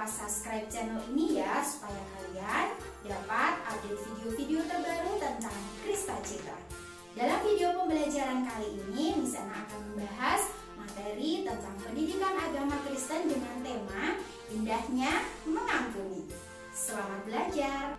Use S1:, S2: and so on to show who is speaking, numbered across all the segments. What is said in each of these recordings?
S1: lupa subscribe channel ini ya, supaya kalian dapat update video-video terbaru tentang Krista Citra. Dalam video pembelajaran kali ini, Miss Ana akan membahas materi tentang pendidikan agama Kristen dengan tema Indahnya Mengampuni. Selamat belajar.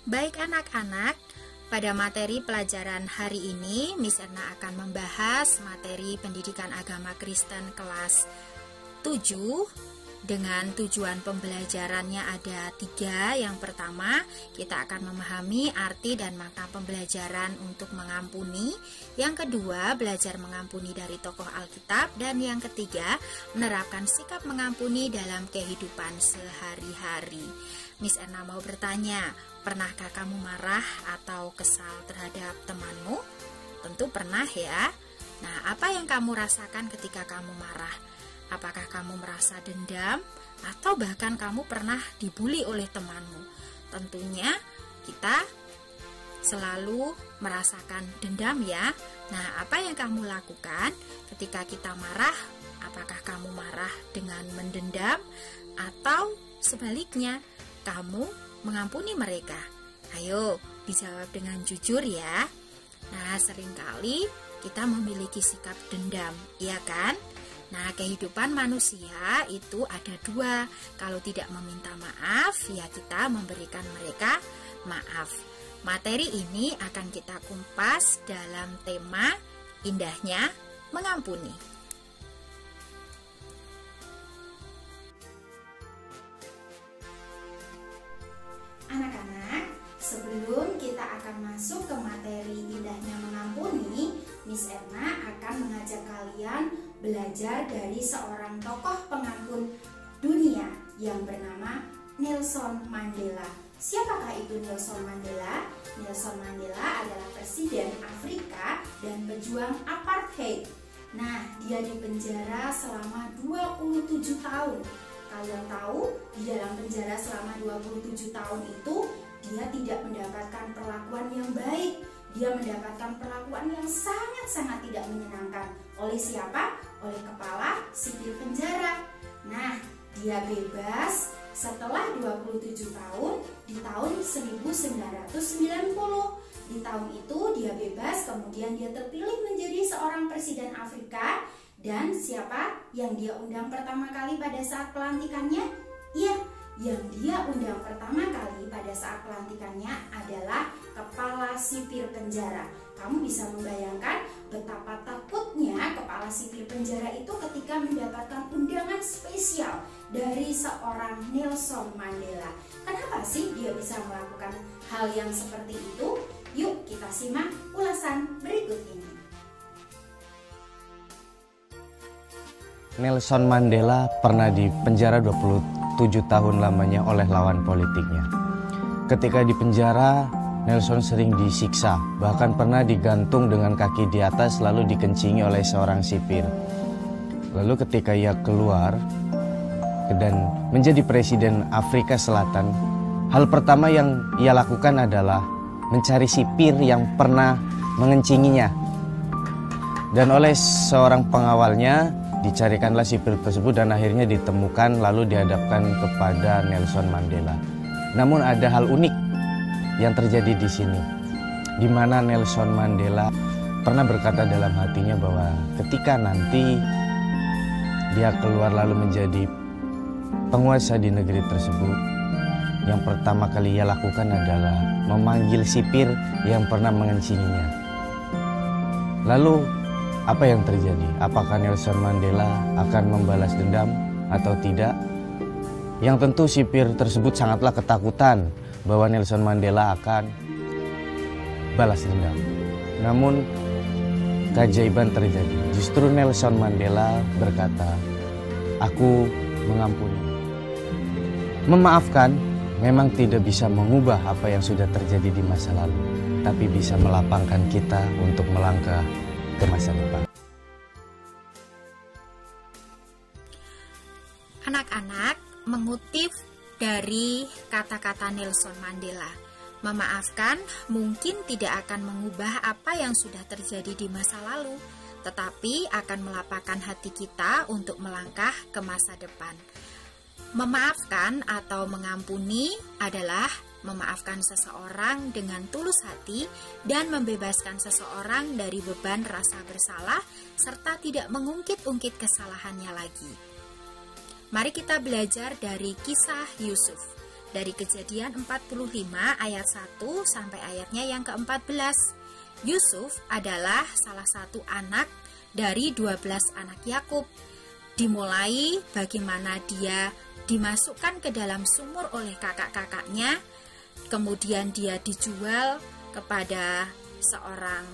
S2: Baik anak-anak, pada materi pelajaran hari ini Miss Erna akan membahas materi pendidikan agama Kristen kelas 7 dengan tujuan pembelajarannya ada 3. Yang pertama, kita akan memahami arti dan makna pembelajaran untuk mengampuni. Yang kedua, belajar mengampuni dari tokoh Alkitab. Dan yang ketiga, menerapkan sikap mengampuni dalam kehidupan sehari-hari. Miss Erna mau bertanya, pernahkah kamu marah atau kesal terhadap temanmu? Tentu pernah ya. Nah, apa yang kamu rasakan ketika kamu marah? Apakah kamu merasa dendam atau bahkan kamu pernah dibully oleh temanmu? Tentunya kita selalu merasakan dendam ya. Nah, apa yang kamu lakukan ketika kita marah? Apakah kamu marah dengan mendendam atau sebaliknya kamu mengampuni mereka? Ayo dijawab dengan jujur ya. Nah, seringkali kita memiliki sikap dendam, iya kan? Nah, kehidupan manusia itu ada 2. Kalau tidak meminta maaf, ya kita memberikan mereka maaf. Materi ini akan kita kumpas dalam tema Indahnya Mengampuni.
S1: Anak-anak, sebelum kita akan masuk ke materi Indahnya Mengampuni, Miss Erna akan mengajak kalian belajar dari seorang tokoh pengampun dunia yang bernama Nelson Mandela. Siapakah itu Nelson Mandela? Nelson Mandela adalah presiden Afrika dan pejuang apartheid. Nah, dia dipenjara selama 27 tahun. Kalian tahu, di dalam penjara selama 27 tahun itu dia tidak mendapatkan perlakuan yang baik. Dia mendapatkan perlakuan yang sangat-sangat tidak menyenangkan. Oleh siapa? Oleh kepala sipil penjara. Nah, dia bebas setelah 27 tahun di tahun 1990. Di tahun itu dia bebas, kemudian dia terpilih menjadi seorang presiden Afrika. Dan siapa yang dia undang pertama kali pada saat pelantikannya? Iya, yang dia undang pertama kali pada saat pelantikannya adalah kepala sipir penjara. Kamu bisa membayangkan betapa takutnya kepala sipir penjara itu ketika mendapatkan undangan spesial dari seorang Nelson Mandela. Kenapa sih dia bisa melakukan hal yang seperti itu? Yuk kita simak ulasan berikut ini.
S3: Nelson Mandela pernah dipenjara 27 tahun lamanya oleh lawan politiknya. Ketika di penjara, Nelson sering disiksa, bahkan pernah digantung dengan kaki di atas lalu dikencingi oleh seorang sipir. Lalu ketika ia keluar dan menjadi presiden Afrika Selatan, hal pertama yang ia lakukan adalah mencari sipir yang pernah mengencinginya. Dan oleh seorang pengawalnya dicarikanlah sipir tersebut dan akhirnya ditemukan lalu dihadapkan kepada Nelson Mandela. Namun ada hal unik yang terjadi di sini, di mana Nelson Mandela pernah berkata dalam hatinya bahwa ketika nanti dia keluar lalu menjadi penguasa di negeri tersebut, yang pertama kali ia lakukan adalah memanggil sipir yang pernah mengencinginya. Lalu apa yang terjadi? Apakah Nelson Mandela akan membalas dendam atau tidak? Yang tentu sipir tersebut sangatlah ketakutan bahwa Nelson Mandela akan balas dendam. Namun keajaiban terjadi. Justru Nelson Mandela berkata, "Aku mengampuni." Memaafkan memang tidak bisa mengubah apa yang sudah terjadi di masa lalu, tapi bisa melapangkan kita untuk melangkah ke masa depan.
S2: Anak-anak, mengutip dari kata-kata Nelson Mandela, memaafkan mungkin tidak akan mengubah apa yang sudah terjadi di masa lalu, tetapi akan melapangkan hati kita untuk melangkah ke masa depan. Memaafkan atau mengampuni adalah memaafkan seseorang dengan tulus hati dan membebaskan seseorang dari beban rasa bersalah serta tidak mengungkit-ungkit kesalahannya lagi. Mari kita belajar dari kisah Yusuf. Dari Kejadian 45 ayat 1 sampai ayatnya yang ke-14. Yusuf adalah salah satu anak dari 12 anak Yakub. Dimulai bagaimana dia dimasukkan ke dalam sumur oleh kakak-kakaknya, kemudian dia dijual kepada seorang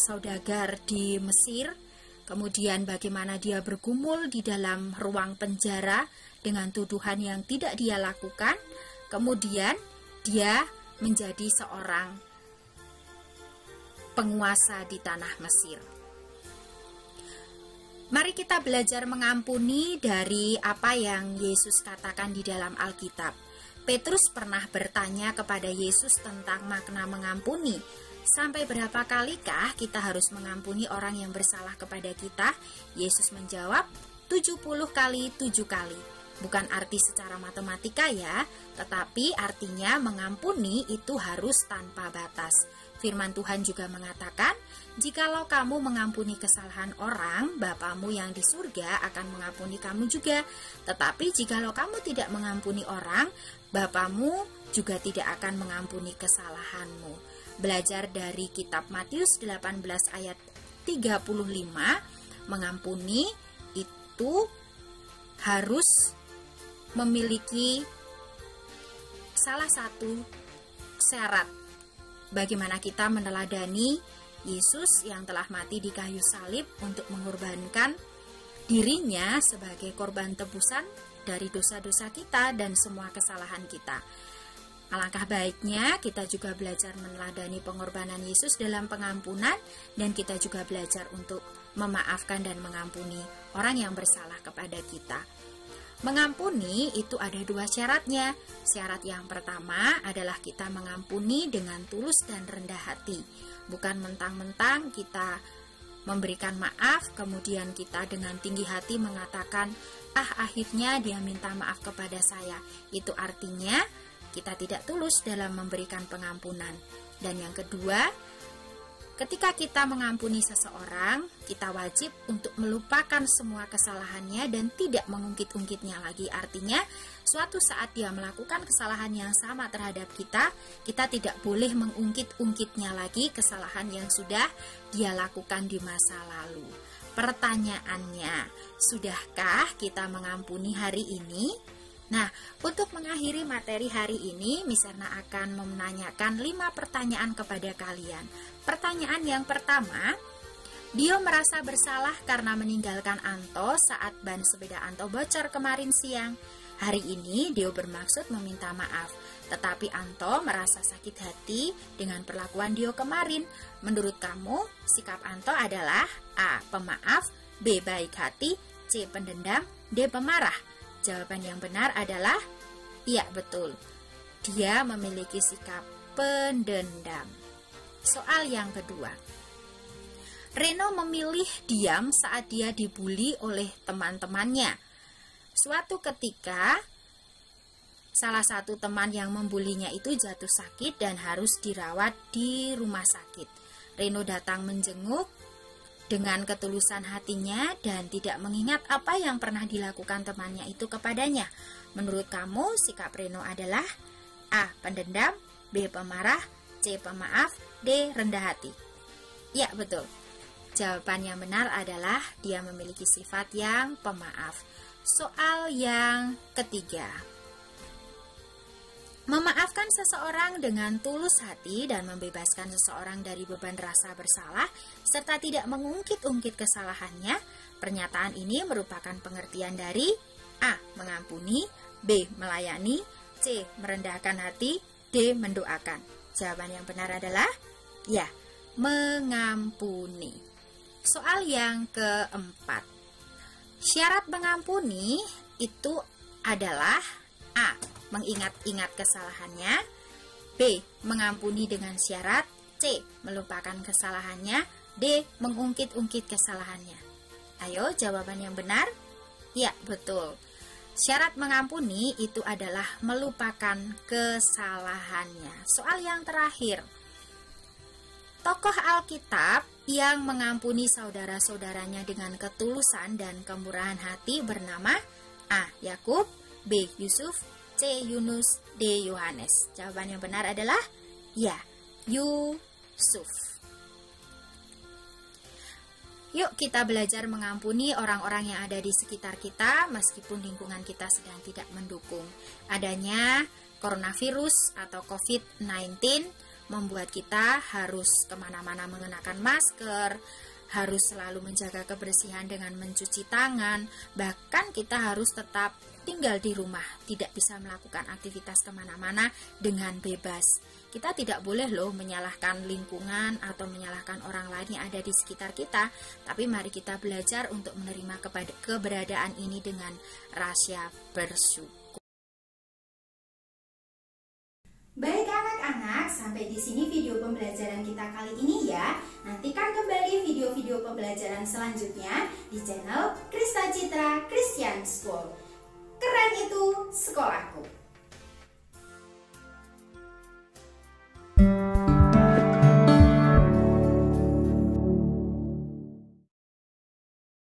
S2: saudagar di Mesir, kemudian bagaimana dia bergumul di dalam ruang penjara dengan tuduhan yang tidak dia lakukan, kemudian dia menjadi seorang penguasa di tanah Mesir. Mari kita belajar mengampuni dari apa yang Yesus katakan di dalam Alkitab. Petrus pernah bertanya kepada Yesus tentang makna mengampuni. Sampai berapa kalikah kita harus mengampuni orang yang bersalah kepada kita? Yesus menjawab, 70 kali 7 kali. Bukan arti secara matematika ya, tetapi artinya mengampuni itu harus tanpa batas. Firman Tuhan juga mengatakan, jikalau kamu mengampuni kesalahan orang, Bapamu yang di surga akan mengampuni kamu juga. Tetapi jikalau kamu tidak mengampuni orang, Bapamu juga tidak akan mengampuni kesalahanmu. Belajar dari kitab Matius 18 ayat 35, mengampuni itu harus memiliki salah satu syarat bagaimana kita meneladani Yesus yang telah mati di kayu salib untuk mengorbankan dirinya sebagai korban tebusan dari dosa-dosa kita dan semua kesalahan kita. Alangkah baiknya kita juga belajar meneladani pengorbanan Yesus dalam pengampunan, dan kita juga belajar untuk memaafkan dan mengampuni orang yang bersalah kepada kita. Mengampuni itu ada 2 syaratnya. Syarat yang pertama adalah kita mengampuni dengan tulus dan rendah hati. Bukan mentang-mentang kita memberikan maaf, kemudian kita dengan tinggi hati mengatakan, akhirnya dia minta maaf kepada saya. Itu artinya kita tidak tulus dalam memberikan pengampunan. Dan yang kedua, ketika kita mengampuni seseorang, kita wajib untuk melupakan semua kesalahannya dan tidak mengungkit-ungkitnya lagi. Artinya, suatu saat dia melakukan kesalahan yang sama terhadap kita, kita tidak boleh mengungkit-ungkitnya lagi kesalahan yang sudah dia lakukan di masa lalu. Pertanyaannya, sudahkah kita mengampuni hari ini? Nah, untuk mengakhiri materi hari ini, Miss Erna akan menanyakan 5 pertanyaan kepada kalian. Pertanyaan yang pertama, Dio merasa bersalah karena meninggalkan Anto saat ban sepeda Anto bocor kemarin siang. Hari ini Dio bermaksud meminta maaf, tetapi Anto merasa sakit hati dengan perlakuan Dio kemarin. Menurut kamu, sikap Anto adalah A. Pemaaf, B. Baik hati, C. Pendendam, D. Pemarah. Jawaban yang benar adalah iya, betul. Dia memiliki sikap pendendam. Soal yang kedua. Reno memilih diam saat dia dibully oleh teman-temannya. Suatu ketika, salah satu teman yang membulinya itu jatuh sakit dan harus dirawat di rumah sakit. Reno datang menjenguk dengan ketulusan hatinya dan tidak mengingat apa yang pernah dilakukan temannya itu kepadanya. Menurut kamu, sikap Reno adalah A. Pendendam, B. Pemarah, C. Pemaaf, D. Rendah hati. Ya, betul. Jawaban yang benar adalah dia memiliki sifat yang pemaaf. Soal yang ketiga. Memaafkan seseorang dengan tulus hati dan membebaskan seseorang dari beban rasa bersalah serta tidak mengungkit-ungkit kesalahannya. Pernyataan ini merupakan pengertian dari A. Mengampuni, B. Melayani, C. Merendahkan hati, D. Mendoakan. Jawaban yang benar adalah ya, mengampuni. Soal yang keempat. Syarat mengampuni itu adalah A. Mengingat-ingat kesalahannya, B. Mengampuni dengan syarat, C. Melupakan kesalahannya, D. Mengungkit-ungkit kesalahannya. Ayo, jawaban yang benar? Ya, betul. Syarat mengampuni itu adalah melupakan kesalahannya. Soal yang terakhir. Tokoh Alkitab yang mengampuni saudara-saudaranya dengan ketulusan dan kemurahan hati bernama A. Yakub, B. Yusuf, C. Yunus, D. Yohanes. Jawaban yang benar adalah ya, Yusuf. Yuk kita belajar mengampuni orang-orang yang ada di sekitar kita meskipun lingkungan kita sedang tidak mendukung. Adanya coronavirus atau COVID-19 membuat kita harus kemana-mana mengenakan masker, harus selalu menjaga kebersihan dengan mencuci tangan, bahkan kita harus tetap tinggal di rumah, tidak bisa melakukan aktivitas kemana-mana dengan bebas. Kita tidak boleh loh menyalahkan lingkungan atau menyalahkan orang lain yang ada di sekitar kita, tapi mari kita belajar untuk menerima keberadaan ini dengan rasa bersyukur.
S1: Baik anak-anak, sampai di sini video pembelajaran kita kali ini ya. Nantikan kembali video-video pembelajaran selanjutnya di channel Krista Citra Christian School. Keren itu sekolahku.